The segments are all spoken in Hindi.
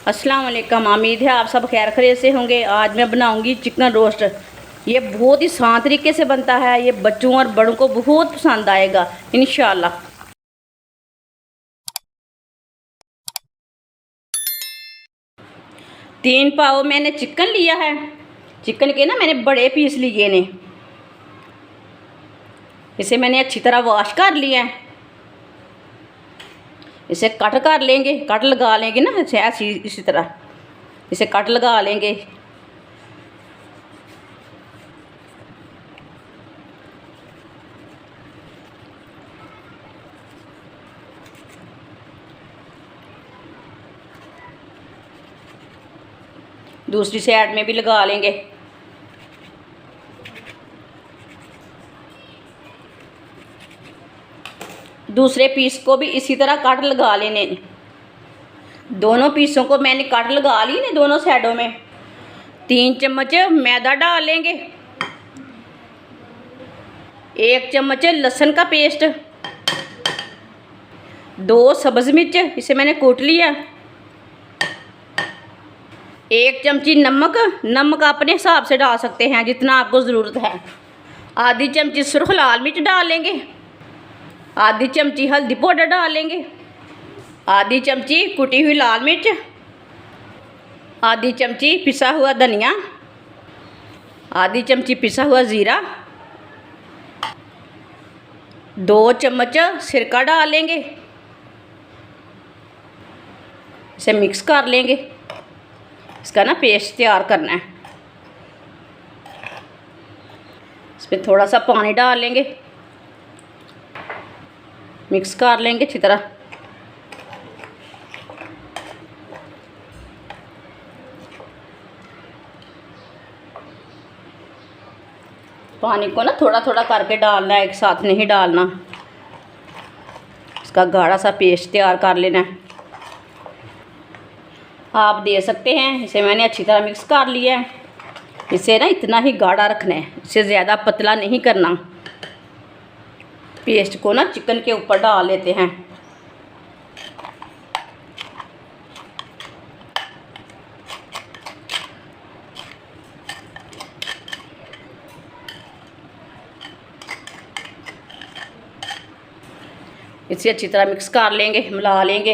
अस्सलाम वालेकुम। उम्मीद है आप सब खैर खैरियत से होंगे। आज मैं बनाऊंगी चिकन रोस्ट। ये बहुत ही आसान तरीके से बनता है। ये बच्चों और बड़ों को बहुत पसंद आएगा इंशाल्लाह। 3 पाव मैंने चिकन लिया है। चिकन के ना मैंने बड़े पीस लिए ने। इसे मैंने अच्छी तरह वॉश कर लिया है। इसे कट कर लेंगे, कट लगा लेंगे ना ऐसी इसी तरह इसे कट लगा लेंगे। दूसरी साइड में भी लगा लेंगे। दूसरे पीस को भी इसी तरह कट लगा लेने। दोनों पीसों को मैंने कट लगा ली ने दोनों साइडों में। 3 चम्मच मैदा डाल लेंगे। 1 चम्मच लहसुन का पेस्ट। 2 सब्ज़ मिर्च, इसे मैंने कूट लिया। 1 चमची नमक। नमक अपने हिसाब से डाल सकते हैं जितना आपको ज़रूरत है। आधी चमची सुर्ख लाल मिर्च डाल लेंगे। आधी चमची हल्दी पाउडर डाल लेंगे। आधी चमची कुटी हुई लाल मिर्च। आधी चमची पिसा हुआ धनिया। आधी चमची पिसा हुआ ज़ीरा। 2 चम्मच सिरका डाल लेंगे। इसे मिक्स कर लेंगे। इसका ना पेस्ट तैयार करना है। इसमें थोड़ा सा पानी डाल लेंगे। मिक्स कर लेंगे अच्छी तरह। पानी को ना थोड़ा थोड़ा करके डालना है, एक साथ नहीं डालना। इसका गाढ़ा सा पेस्ट तैयार कर लेना है। आप दे सकते हैं। इसे मैंने अच्छी तरह मिक्स कर लिया है। इसे ना इतना ही गाढ़ा रखना है, इसे ज़्यादा पतला नहीं करना। पेस्ट को ना चिकन के ऊपर डाल लेते हैं। इसे अच्छी तरह मिक्स कर लेंगे, मिला लेंगे।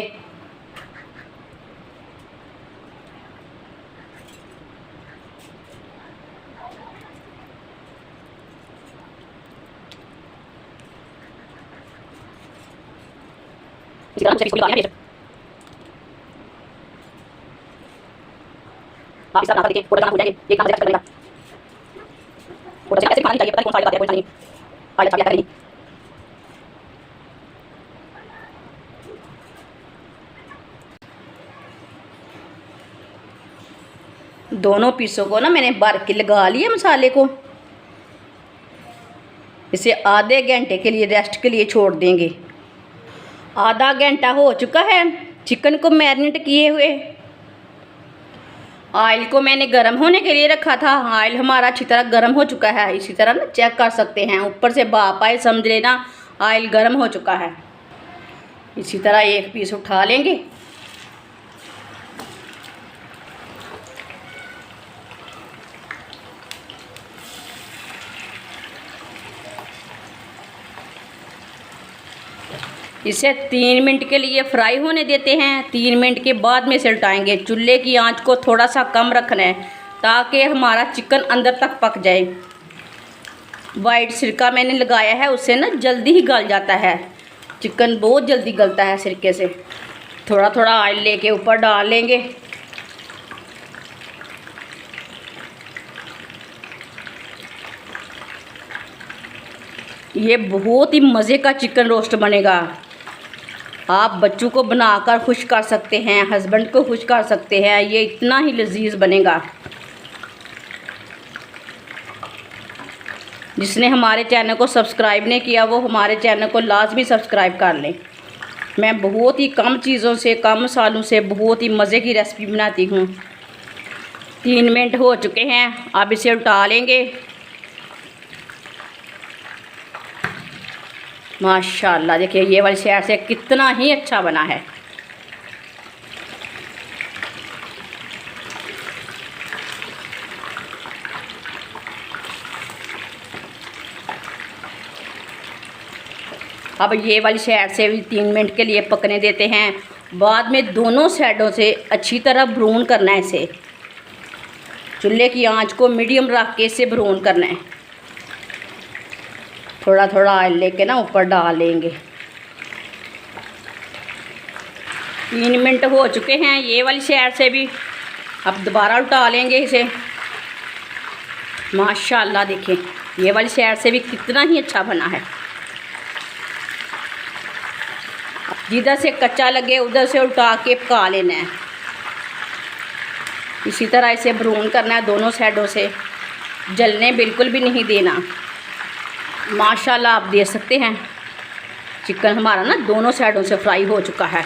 आप इस तरह ना देखिए, फोटो हो जाएंगे। एक काम से करेगा फोटो से ऐसे खाना चाहिए, पता नहीं कौन सा बात है, कोई नहीं आइए अच्छा करेंगे। दोनों पीसों को ना मैंने भर के लगा लिया मसाले को। इसे आधे घंटे के लिए रेस्ट के लिए छोड़ देंगे। आधा घंटा हो चुका है चिकन को मैरिनेट किए हुए। ऑयल को मैंने गर्म होने के लिए रखा था। ऑयल हमारा अच्छी तरह गर्म हो चुका है। इसी तरह ना चेक कर सकते हैं, ऊपर से भाप आए समझ लेना ऑयल गर्म हो चुका है। इसी तरह एक पीस उठा लेंगे। इसे 3 मिनट के लिए फ्राई होने देते हैं। 3 मिनट के बाद में इसे उल्टाएंगे। चूल्हे की आंच को थोड़ा सा कम रखना है ताकि हमारा चिकन अंदर तक पक जाए। वाइट सिरका मैंने लगाया है, उससे ना जल्दी ही गल जाता है। चिकन बहुत जल्दी गलता है सिरके से। थोड़ा थोड़ा ऑयल लेके ऊपर डाल लेंगे। ये बहुत ही मज़े का चिकन रोस्ट बनेगा। आप बच्चों को बनाकर खुश कर सकते हैं, हस्बैंड को खुश कर सकते हैं। ये इतना ही लजीज बनेगा। जिसने हमारे चैनल को सब्सक्राइब नहीं किया वो हमारे चैनल को लाजमी सब्सक्राइब कर लें। मैं बहुत ही कम चीज़ों से, कम मसालों से बहुत ही मज़े की रेसिपी बनाती हूँ। 3 मिनट हो चुके हैं, अब इसे उल्टा लेंगे। माशाल्लाह देखिए ये वाली साइड से कितना ही अच्छा बना है। अब ये वाली साइड से भी 3 मिनट के लिए पकने देते हैं। बाद में दोनों साइडों से अच्छी तरह ब्राउन करना है इसे। चूल्हे की आंच को मीडियम रख के इसे ब्राउन करना है। थोड़ा थोड़ा ऑयल लेके ना ऊपर डाल लेंगे। 3 मिनट हो चुके हैं ये वाली साइड से भी। अब दोबारा उल्टा लेंगे इसे। माशाल्लाह देखें ये वाली साइड से भी कितना ही अच्छा बना है। जिधर से कच्चा लगे उधर से उल्टा के पका लेना है। इसी तरह इसे ब्राउन करना है दोनों साइडों से, जलने बिल्कुल भी नहीं देना। माशाल्लाह आप देख सकते हैं चिकन हमारा ना दोनों साइडों से फ्राई हो चुका है।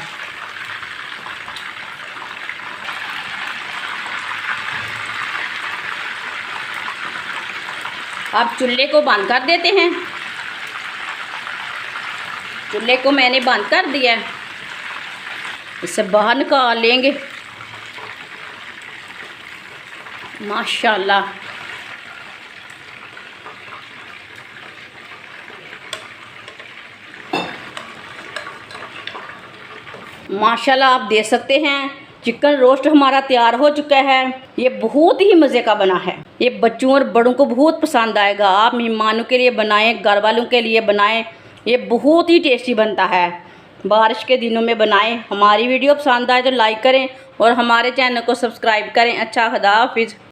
अब चूल्हे को बंद कर देते हैं। चूल्हे को मैंने बंद कर दिया है। इसे बाहर निकाल लेंगे। माशाल्लाह माशाल्लाह आप देख सकते हैं चिकन रोस्ट हमारा तैयार हो चुका है। ये बहुत ही मज़े का बना है। ये बच्चों और बड़ों को बहुत पसंद आएगा। आप मेहमानों के लिए बनाएं, घर वालों के लिए बनाएं। ये बहुत ही टेस्टी बनता है। बारिश के दिनों में बनाएं। हमारी वीडियो पसंद आए तो लाइक करें और हमारे चैनल को सब्सक्राइब करें। अच्छा, खुदा हाफिज़।